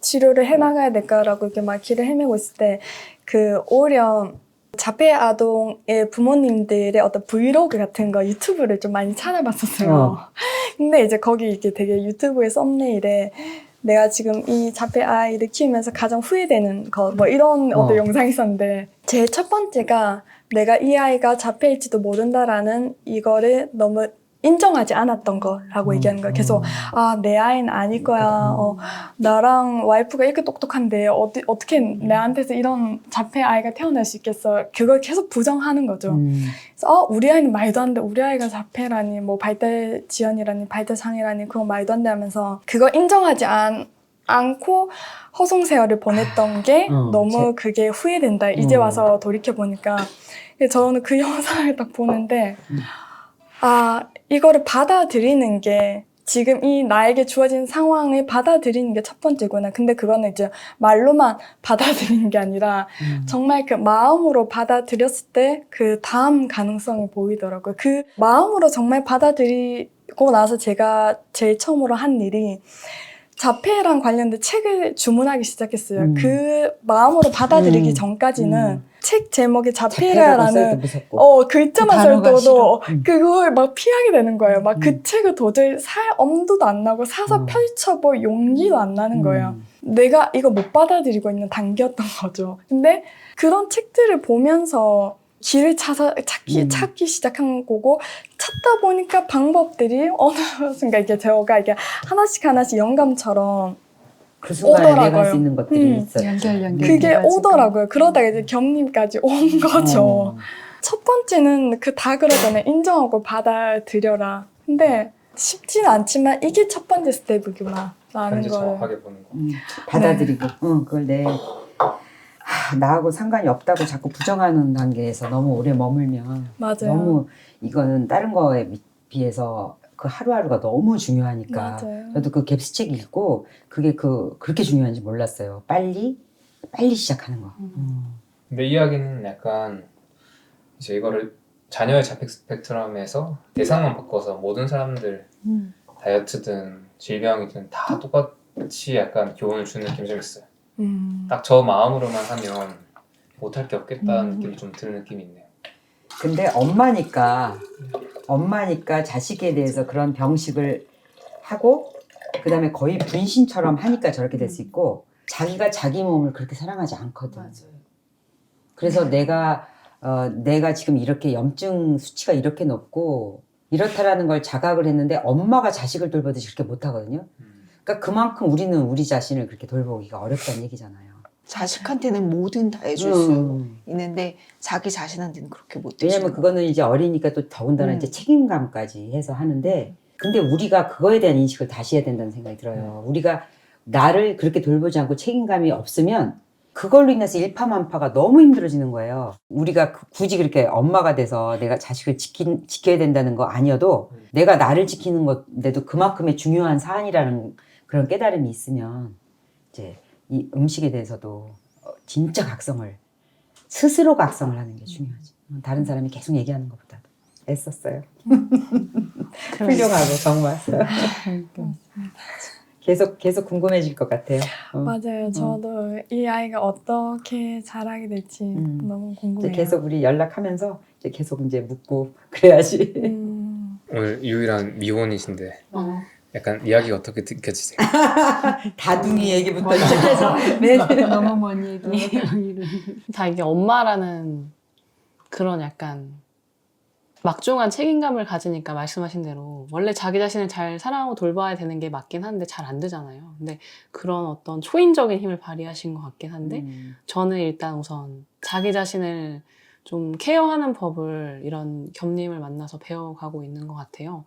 치료를 해나가야 될까라고 이렇게 막 길을 헤매고 있을 때, 그 오히려 자폐 아동의 부모님들의 어떤 브이로그 같은 거 유튜브를 좀 많이 찾아봤었어요. 근데 이제 거기 이렇게 되게 유튜브의 썸네일에 내가 지금 이 자폐 아이를 키우면서 가장 후회되는 것, 뭐 이런 어떤 영상이 있었는데, 제일 첫 번째가 내가 이 아이가 자폐일지도 모른다라는 이거를 너무 인정하지 않았던 거라고 얘기하는 거야. 계속 내 아이는 아닐 거야. 나랑 와이프가 이렇게 똑똑한데 어떻게 내한테서 이런 자폐 아이가 태어날 수 있겠어. 그걸 계속 부정하는 거죠. 그래서 우리 아이는 말도 안 돼. 우리 아이가 자폐라니, 뭐 발달 지연이라니, 발달 장애라니, 그건 말도 안 돼 하면서 그거 인정하지 않고 허송세월을 보냈던 게 너무 그게 후회된다. 이제 와서 돌이켜보니까. 저는 그 영상을 딱 보는데 이거를 받아들이는 게, 지금 이 나에게 주어진 상황을 받아들이는 게 첫 번째구나. 근데 그거는 이제 말로만 받아들이는 게 아니라 정말 그 마음으로 받아들였을 때 그 다음 가능성이 보이더라고요. 그 마음으로 정말 받아들이고 나서 제가 제일 처음으로 한 일이 자폐랑 관련된 책을 주문하기 시작했어요. 그 마음으로 받아들이기 전까지는 책 제목에 자폐라는 글자만 써 있어도 그걸 막 피하게 되는 거예요. 막 그 책을 도저히 살 엄두도 안 나고 사서 펼쳐볼 용기도 안 나는 거예요. 내가 이거 못 받아들이고 있는 단계였던 거죠. 근데 그런 책들을 보면서 길을 찾기 시작한 거고, 찾다 보니까 방법들이 어느 순간 이게 제가 이게 하나씩 영감처럼 그 순간에 오더라고요. 내가 할 수 있는 것들이 있어요. 연결. 그게 오더라고요. 그러다가 이제 겸님까지 온 거죠. 첫 번째는 다 그러잖아요. 인정하고 받아들여라. 근데 쉽지는 않지만 이게 첫 번째 스텝이구나 라는 현재 걸. 정확하게 보는 거. 받아들이고, 그걸 나하고 상관이 없다고 자꾸 부정하는 단계에서 너무 오래 머물면 맞아요. 너무 이거는 다른 거에 비해서 그 하루하루가 너무 중요하니까. 맞아요. 저도 그 갭스 책 읽고 그게 그렇게 중요한지 몰랐어요. 빨리 시작하는 거. 근데 이 이야기는 약간 이제 이거를 자녀의 자폐 스펙트럼에서 대상만 바꿔서 모든 사람들 다이어트든 질병이든 다 똑같이 약간 교훈을 주는 느낌이 좀 있어요. 딱 저 마음으로만 하면 못할 게 없겠다는 느낌이 좀 드는 느낌이 있네요. 근데 엄마니까 자식에 대해서 그런 병식을 하고, 그 다음에 거의 분신처럼 하니까 저렇게 될 수 있고, 자기가 자기 몸을 그렇게 사랑하지 않거든. 그래서 내가 지금 이렇게 염증 수치가 이렇게 높고 이렇다라는 걸 자각을 했는데 엄마가 자식을 돌보듯이 그렇게 못하거든요. 그러니까 그만큼 우리는 우리 자신을 그렇게 돌보기가 어렵다는 얘기잖아요. 자식한테는 뭐든 다 해줄 수 있는데 자기 자신한테는 그렇게 못 해주는 왜냐면 그거는 이제 어리니까 또 더군다나 이제 책임감까지 해서 하는데, 근데 우리가 그거에 대한 인식을 다시 해야 된다는 생각이 들어요. 우리가 나를 그렇게 돌보지 않고 책임감이 없으면 그걸로 인해서 일파만파가 너무 힘들어지는 거예요. 우리가 굳이 그렇게 엄마가 돼서 내가 자식을 지켜야 된다는 거 아니어도 내가 나를 지키는 건데도 그만큼의 중요한 사안이라는 그런 깨달음이 있으면 이제 이 음식에 대해서도 진짜 스스로 각성을 하는 게 중요하지. 다른 사람이 계속 얘기하는 것보다 애썼어요. 훌륭하고 정말. 계속 궁금해질 것 같아요. 맞아요. 저도 이 아이가 어떻게 자라게 될지 너무 이제 궁금해요. 계속 우리 연락하면서 이제 계속 이제 묻고 그래야지. 오늘 유일한 미혼이신데 약간 이야기가 어떻게 느껴지세요? 다둥이 얘기부터 시작해서 네. 너무 먼 얘기. 다 이게 엄마라는 그런 약간 막중한 책임감을 가지니까 말씀하신 대로 원래 자기 자신을 잘 사랑하고 돌봐야 되는 게 맞긴 한데 잘 안 되잖아요. 근데 그런 어떤 초인적인 힘을 발휘하신 것 같긴 한데 저는 일단 우선 자기 자신을 좀 케어하는 법을 이런 겸님을 만나서 배워가고 있는 것 같아요.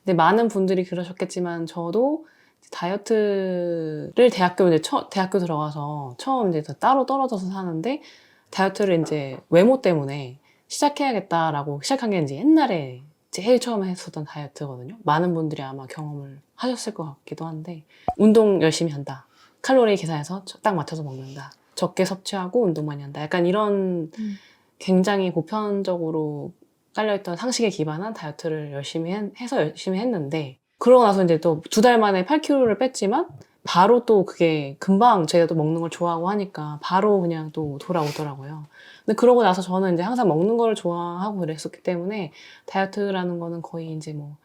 근데 많은 분들이 그러셨겠지만 저도 다이어트를 대학교 들어가서 처음 이제 따로 떨어져서 사는데 다이어트를 이제 외모 때문에 시작해야겠다라고 시작한 게 이제 옛날에 제일 처음 했었던 다이어트거든요. 많은 분들이 아마 경험을 하셨을 것 같기도 한데 운동 열심히 한다. 칼로리 계산해서 딱 맞춰서 먹는다. 적게 섭취하고 운동 많이 한다. 약간 이런 굉장히 보편적으로 깔려있던 상식에 기반한 다이어트를 열심히 했는데 그러고 나서 이제 또 2달 만에 8kg를 뺐지만 바로 또 그게 금방 제가 또 먹는 걸 좋아하고 하니까 바로 그냥 또 돌아오더라고요. 근데 그러고 나서 저는 이제 항상 먹는 걸 좋아하고 그랬었기 때문에 다이어트라는 거는 거의 이제 뭐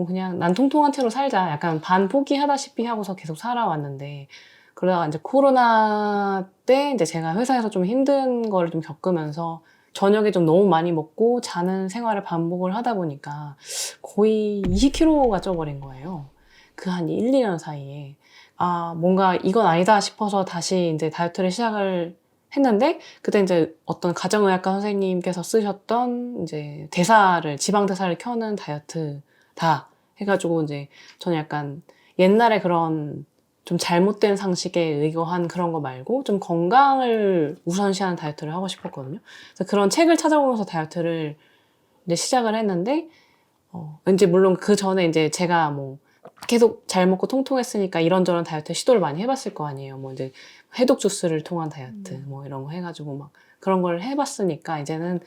그냥 난 통통한 채로 살자 약간 반 포기하다시피 하고서 계속 살아왔는데 그러다가 이제 코로나 때 이제 제가 회사에서 좀 힘든 거를 좀 겪으면서 저녁에 좀 너무 많이 먹고 자는 생활을 반복을 하다 보니까 거의 20kg가 쪄버린 거예요. 그 한 1, 2년 사이에. 아, 뭔가 이건 아니다 싶어서 다시 이제 다이어트를 시작을 했는데, 그때 이제 어떤 가정의학과 선생님께서 쓰셨던 이제 지방 대사를 켜는 다이어트다 해가지고 이제 저는 약간 옛날에 그런 좀 잘못된 상식에 의거한 그런 거 말고 좀 건강을 우선시하는 다이어트를 하고 싶었거든요. 그래서 그런 책을 찾아보면서 다이어트를 이제 시작을 했는데, 이제 물론 그 전에 이제 제가 뭐 계속 잘 먹고 통통했으니까 이런저런 다이어트 시도를 많이 해봤을 거 아니에요. 뭐 이제 해독 주스를 통한 다이어트 뭐 이런 거 해가지고 막 그런 걸 해봤으니까 이제는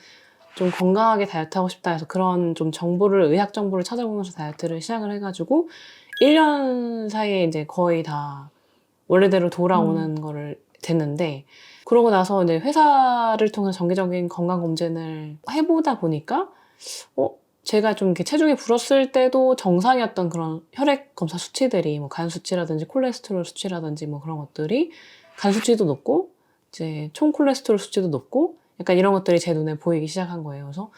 좀 건강하게 다이어트 하고 싶다 해서 그런 좀 의학 정보를 찾아보면서 다이어트를 시작을 해가지고 1년 사이에 이제 거의 다 원래대로 돌아오는 거를 됐는데, 그러고 나서 이제 회사를 통해서 정기적인 건강검진을 해보다 보니까, 제가 좀 이렇게 체중이 불었을 때도 정상이었던 그런 혈액 검사 수치들이 뭐 간 수치라든지 콜레스테롤 수치라든지 뭐 그런 것들이 간 수치도 높고, 이제 총 콜레스테롤 수치도 높고, 약간 이런 것들이 제 눈에 보이기 시작한 거예요. 그래서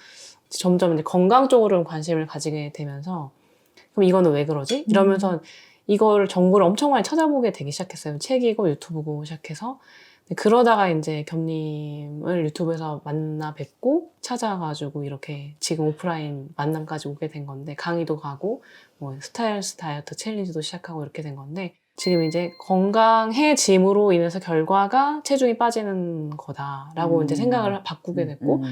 점점 이제 건강 쪽으로 관심을 가지게 되면서, 그럼 이거는 왜 그러지? 이러면서 이걸 정보를 엄청 많이 찾아보게 되기 시작했어요. 책이고 유튜브고 시작해서. 그러다가 이제 겸님을 유튜브에서 만나 뵙고 찾아가지고 이렇게 지금 오프라인 만남까지 오게 된 건데, 강의도 가고 뭐 스타일스 다이어트 챌린지도 시작하고 이렇게 된 건데, 지금 이제 건강해짐으로 인해서 결과가 체중이 빠지는 거다라고 이제 생각을 바꾸게 됐고,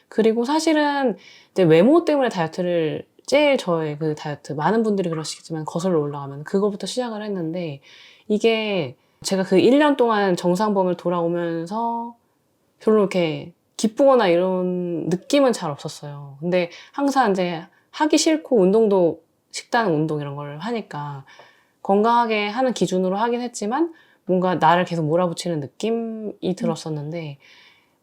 그리고 사실은 이제 외모 때문에 다이어트를 제일 저의 그 다이어트, 많은 분들이 그러시겠지만 거슬러 올라가면 그거부터 시작을 했는데, 이게 제가 그 1년 동안 정상범을 돌아오면서 별로 이렇게 기쁘거나 이런 느낌은 잘 없었어요. 근데 항상 이제 하기 싫고 운동도 식단 운동 이런 걸 하니까 건강하게 하는 기준으로 하긴 했지만 뭔가 나를 계속 몰아붙이는 느낌이 들었었는데,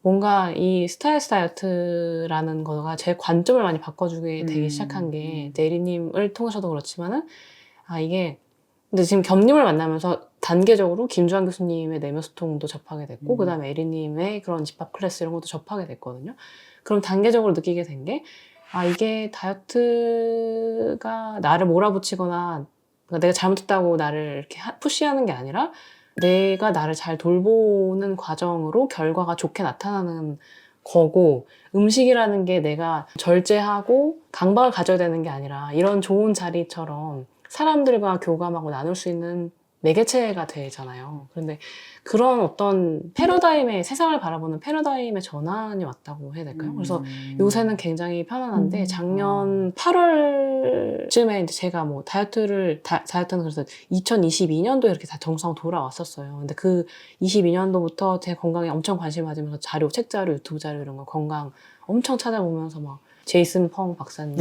뭔가 이 스타일스 다이어트라는 거가 제 관점을 많이 바꿔주게 되기 시작한 게 내리님을 통해서도 그렇지만은, 이게 근데 지금 겸님을 만나면서 단계적으로 김주환 교수님의 내면 소통도 접하게 됐고, 그 다음에 에리님의 그런 집합 클래스 이런 것도 접하게 됐거든요. 그럼 단계적으로 느끼게 된 게, 이게 다이어트가 나를 몰아붙이거나 그러니까 내가 잘못했다고 나를 이렇게 푸시하는 게 아니라 내가 나를 잘 돌보는 과정으로 결과가 좋게 나타나는 거고, 음식이라는 게 내가 절제하고 강박을 가져야 되는 게 아니라 이런 좋은 자리처럼 사람들과 교감하고 나눌 수 있는 매개체가 되잖아요. 그런데 그런 어떤 패러다임의 세상을 바라보는 패러다임의 전환이 왔다고 해야 될까요? 그래서 요새는 굉장히 편안한데 작년 8월쯤에 이제 제가 뭐 다이어트는 그래서 2022년도에 이렇게 다 정상 돌아왔었어요. 근데 그 22년도부터 제 건강에 엄청 관심 가지면서 자료, 책 자료, 유튜브 자료 이런 거 건강 엄청 찾아보면서 막 제이슨 펑 박사님,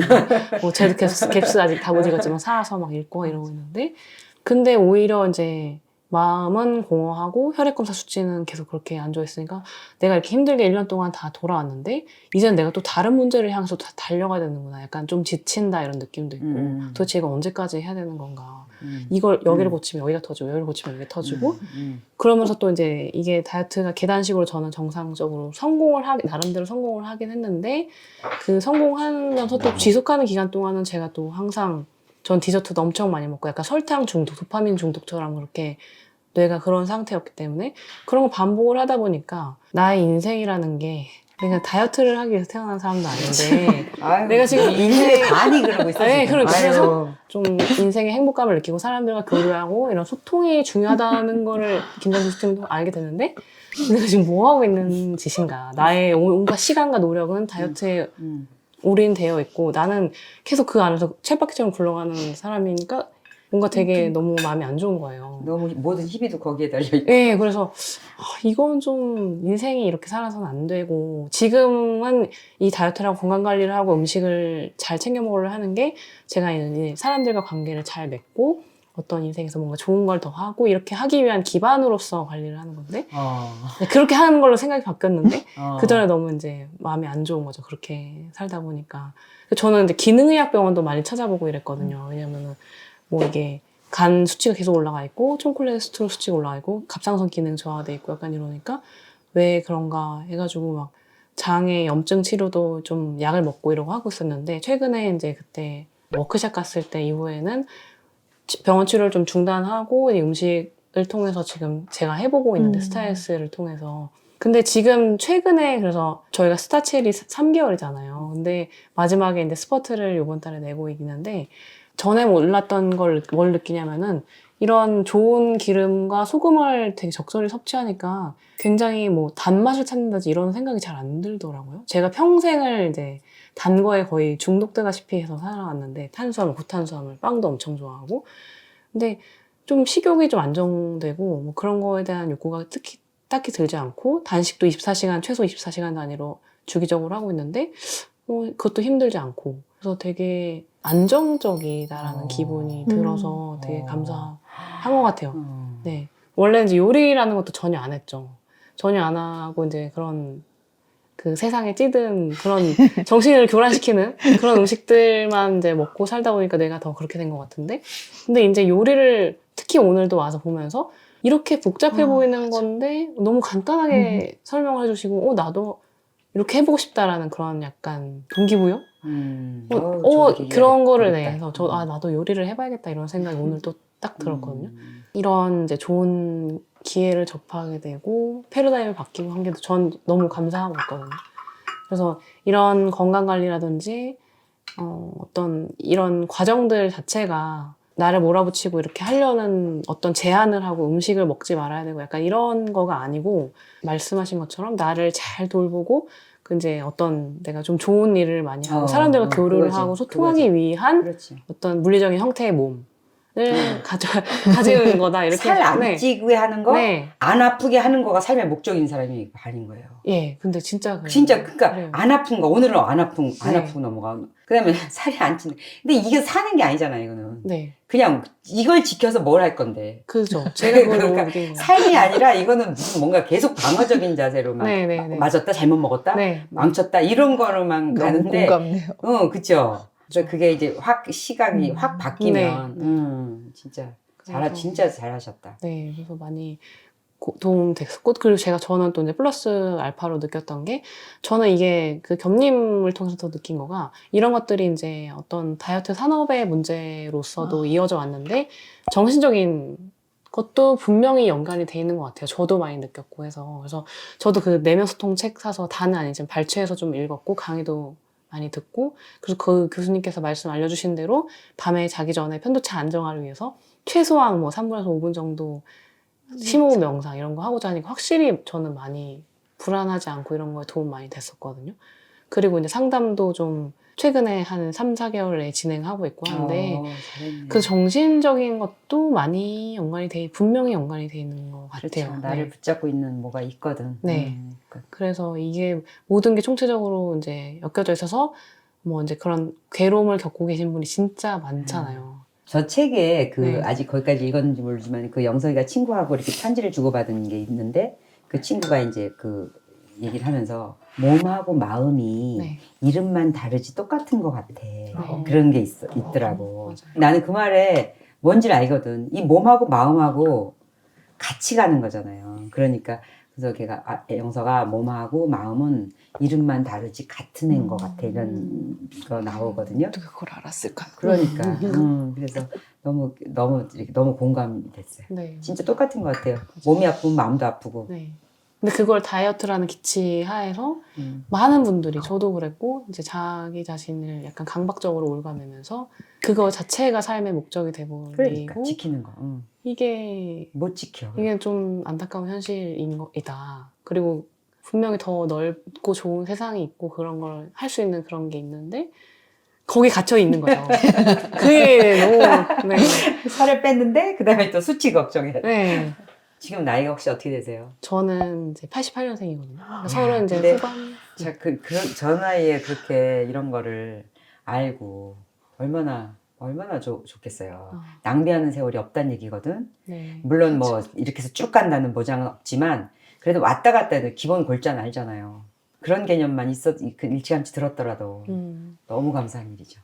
뭐 제드 갭스 아직 다 못 읽었지만 사서 막 읽고 이러고 있는데 근데 오히려 이제 마음은 공허하고 혈액검사 수치는 계속 그렇게 안 좋아했으니까 내가 이렇게 힘들게 1년 동안 다 돌아왔는데 이제는 내가 또 다른 문제를 향해서 다 달려가야 되는구나. 약간 좀 지친다 이런 느낌도 있고 도대체 이거 언제까지 해야 되는 건가. 이걸 여기를 고치면 여기가 터지고 여기를 고치면 여기가 터지고 그러면서 또 이제 이게 다이어트가 계단식으로 저는 정상적으로 나름대로 성공을 하긴 했는데 그 성공하면서 또 지속하는 기간 동안은 제가 또 항상 전 디저트도 엄청 많이 먹고 약간 설탕 중독, 도파민 중독처럼 그렇게 뇌가 그런 상태였기 때문에 그런 거 반복을 하다 보니까 나의 인생이라는 게 내가 다이어트를 하기 위해서 태어난 사람도 아닌데 아유, 내가 지금 인생의 반이 그러고 있어. 네, 지금. 그러니까 아유. 그래서 좀 인생의 행복감을 느끼고 사람들과 교류하고 이런 소통이 중요하다는 거를 김정수 씨도 알게 됐는데 내가 지금 뭐 하고 있는 짓인가. 나의 온갖 시간과 노력은 다이어트에 올인되어 있고 나는 계속 그 안에서 쳇바퀴처럼 굴러가는 사람이니까 뭔가 되게 너무 마음이 안 좋은 거예요. 너무 모든 희비도 거기에 달려있고. 네, 그래서 이건 좀 인생이 이렇게 살아서는 안 되고 지금은 이 다이어트라고 건강관리를 하고 음식을 잘 챙겨 먹으려 하는 게 제가 이제 사람들과 관계를 잘 맺고 어떤 인생에서 뭔가 좋은 걸 더 하고 이렇게 하기 위한 기반으로서 관리를 하는 건데 그렇게 하는 걸로 생각이 바뀌었는데 그전에 너무 이제 마음이 안 좋은 거죠. 그렇게 살다 보니까. 저는 이제 기능의학병원도 많이 찾아보고 이랬거든요. 왜냐면은 뭐 이게 간 수치가 계속 올라가 있고 총콜레스테롤 수치가 올라가 있고 갑상선 기능 저하돼 있고 약간 이러니까 왜 그런가 해가지고 막 장의 염증 치료도 좀 약을 먹고 이러고 하고 있었는데 최근에 이제 그때 워크샵 갔을 때 이후에는 병원 치료를 좀 중단하고 이 음식을 통해서 지금 제가 해보고 있는데 스타일스를 통해서 근데 지금 최근에 그래서 저희가 스타첼이 3개월이잖아요. 근데 마지막에 이제 스퍼트를 이번 달에 내고 있는데 전에 몰랐던 걸 뭘 느끼냐면은 이런 좋은 기름과 소금을 되게 적절히 섭취하니까 굉장히 뭐 단맛을 찾는다지 이런 생각이 잘 안 들더라고요. 제가 평생을 이제 단 거에 거의 중독되다시피 해서 살아왔는데 탄수화물, 고탄수화물, 빵도 엄청 좋아하고 근데 좀 식욕이 좀 안정되고 뭐 그런 거에 대한 욕구가 딱히 들지 않고 단식도 24시간, 최소 24시간 단위로 주기적으로 하고 있는데 그것도 힘들지 않고 그래서 되게 안정적이다라는 기분이 들어서 되게 감사한 것 같아요. 네. 원래 이제 요리라는 것도 전혀 안 했죠. 전혀 안 하고 이제 그런 그 세상에 찌든 그런 정신을 교란시키는 그런 음식들만 이제 먹고 살다 보니까 내가 더 그렇게 된 것 같은데 근데 이제 요리를 특히 오늘도 와서 보면서 이렇게 복잡해 보이는 건데 너무 간단하게 설명을 해주시고 나도 이렇게 해보고 싶다라는 그런 약간 동기부여? 그런 거를 내서 나도 요리를 해봐야겠다 이런 생각이 오늘 또 딱 들었거든요. 이런 이제 좋은 기회를 접하게 되고 패러다임이 바뀌고 한 게 전 너무 감사하고 있거든요. 그래서 이런 건강관리라든지 어떤 이런 과정들 자체가 나를 몰아붙이고 이렇게 하려는 어떤 제한을 하고 음식을 먹지 말아야 되고 약간 이런 거가 아니고 말씀하신 것처럼 나를 잘 돌보고 이제 어떤 내가 좀 좋은 일을 많이 하고 사람들과 교류를 하고 소통하기 위한 어떤 물리적인 형태의 몸을 가지는 거다 이렇게 살 안 찌게 하는 거, 네. 안 아프게 하는 거가 삶의 목적인 사람이 아닌 거예요. 예, 근데 진짜 그래요. 진짜 그러니까 그래요. 안 아픈 거 오늘은 안 아프고 네. 넘어가. 그다음에 살이 안 찌는. 근데 이게 사는 게 아니잖아요, 이거는. 네, 그냥 이걸 지켜서 뭘 할 건데. 그죠. 제가 그걸 너무 그러니까 느낀 거예요. 삶이 아니라 이거는 무슨 뭔가 계속 방어적인 자세로만 네. 맞았다, 잘못 먹었다, 네. 망쳤다 이런 거로만 너무 가는데. 공감돼요. 그렇죠. 그게 이제 시각이 확 바뀌면 진짜 그래서- 진짜 잘하셨다. 네, 그래서 많이 도움 됐고 그리고 저는 또 이제 플러스 알파로 느꼈던 게 저는 이게 그 겸님을 통해서 더 느낀 거가 이런 것들이 이제 어떤 다이어트 산업의 문제로서도 이어져 왔는데 정신적인 것도 분명히 연관이 돼 있는 것 같아요. 저도 많이 느꼈고 해서 그래서 저도 그 내면소통 책 사서 다는 아니지만 발췌해서 좀 읽었고 강의도 많이 듣고 그래서 그 교수님께서 말씀 알려주신 대로 밤에 자기 전에 편도체 안정화를 위해서 최소한 뭐 3분에서 5분 정도 심호흡 명상 이런 거 하고자 하니까 확실히 저는 많이 불안하지 않고 이런 거에 도움 많이 됐었거든요. 그리고 이제 상담도 좀 최근에 한 3, 4개월 내에 진행하고 있고 하는데 잘했네. 그 정신적인 것도 많이 분명히 연관이 돼 있는 것 같아요. 그렇죠. 나를 네. 붙잡고 있는 뭐가 있거든. 네. 그래서 이게 모든 게 총체적으로 이제 엮여져 있어서 뭐 이제 그런 괴로움을 겪고 계신 분이 진짜 많잖아요. 저 책에 네. 아직 거기까지 읽었는지 모르지만 그 영석이가 친구하고 이렇게 편지를 주고받은 게 있는데 그 친구가 이제 그 얘기를 하면서 몸하고 마음이 네. 이름만 다르지 똑같은 것 같아. 네. 그런 게 있더라고. 맞아요. 나는 그 말에 뭔지를 알거든. 이 몸하고 마음하고 같이 가는 거잖아요. 그러니까 그래서 걔가 영서가 몸하고 마음은 이름만 다르지 같은 애인 것 같아. 이런 거 나오거든요. 어떻게 그걸 알았을까? 그러니까 그래서 너무 공감이 됐어요. 네. 진짜 똑같은 것 같아요. 몸이 아프면 마음도 아프고. 네. 근데 그걸 다이어트라는 기치 하에서 많은 분들이 저도 그랬고 이제 자기 자신을 약간 강박적으로 올가매면서 그거 자체가 삶의 목적이 돼버리고 그러니까 지키는 거. 이게 못 지켜. 좀 안타까운 현실인 거이다. 그리고 분명히 더 넓고 좋은 세상이 있고 그런 걸 할 수 있는 그런 게 있는데 거기 갇혀 있는 거죠. 그게 너무 네. 살을 뺐는데 그다음에 또 수치 걱정해. 네. 지금 나이가 혹시 어떻게 되세요? 저는 이제 88년생이거든요. 서른 이제 근데 후반. 저 나이에 그렇게 이런 거를 알고 얼마나 좋겠어요. 낭비하는 세월이 없다는 얘기거든. 네. 물론 뭐 이렇게 해서 쭉 간다는 보장은 없지만 그래도 왔다 갔다 해도 기본 골자는 알잖아요. 그런 개념만 일찌감치 들었더라도 너무 감사한 일이죠.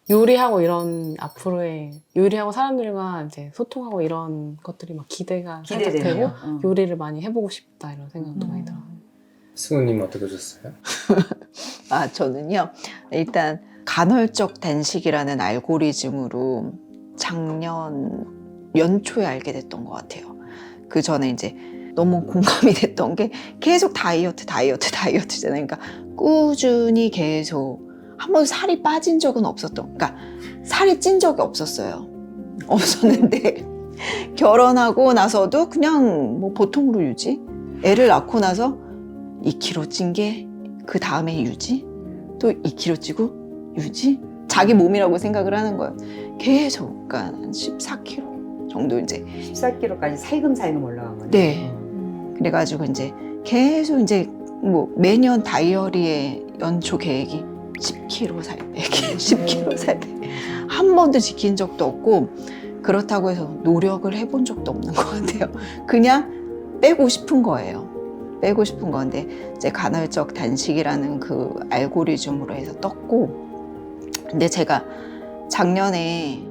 요리하고 이런 앞으로의 요리하고 사람들과 이제 소통하고 이런 것들이 막 기대가 살짝 되고 기대되네요. 요리를 많이 해보고 싶다 이런 생각도 많이 들어요. 수우님 어떻게 오셨어요? 아, 저는요. 일단 간헐적 단식이라는 알고리즘으로 작년 연초에 알게 됐던 것 같아요. 그 전에 이제 너무 공감이 됐던 게 계속 다이어트잖아요. 그러니까 꾸준히 계속 한 번도 살이 빠진 적은 그러니까 살이 찐 적이 없었는데 결혼하고 나서도 그냥 뭐 보통으로 유지. 애를 낳고 나서 2kg 찐 게 그 다음에 유지. 또 2kg 찌고 유지. 자기 몸이라고 생각을 하는 거예요. 계속 그러니까 한 14kg 정도 이제 14kg까지 살금살금 올라간 거네. 네. 그래가지고 이제 계속 이제 뭐 매년 다이어리의 연초 계획이 10kg 살 빼기, 10kg 살 빼기. 한 번도 지킨 적도 없고 그렇다고 해서 노력을 해본 적도 없는 것 같아요. 그냥 빼고 싶은 거예요. 빼고 싶은 건데 이제 간헐적 단식이라는 그 알고리즘으로 해서 떴고 근데 제가 작년에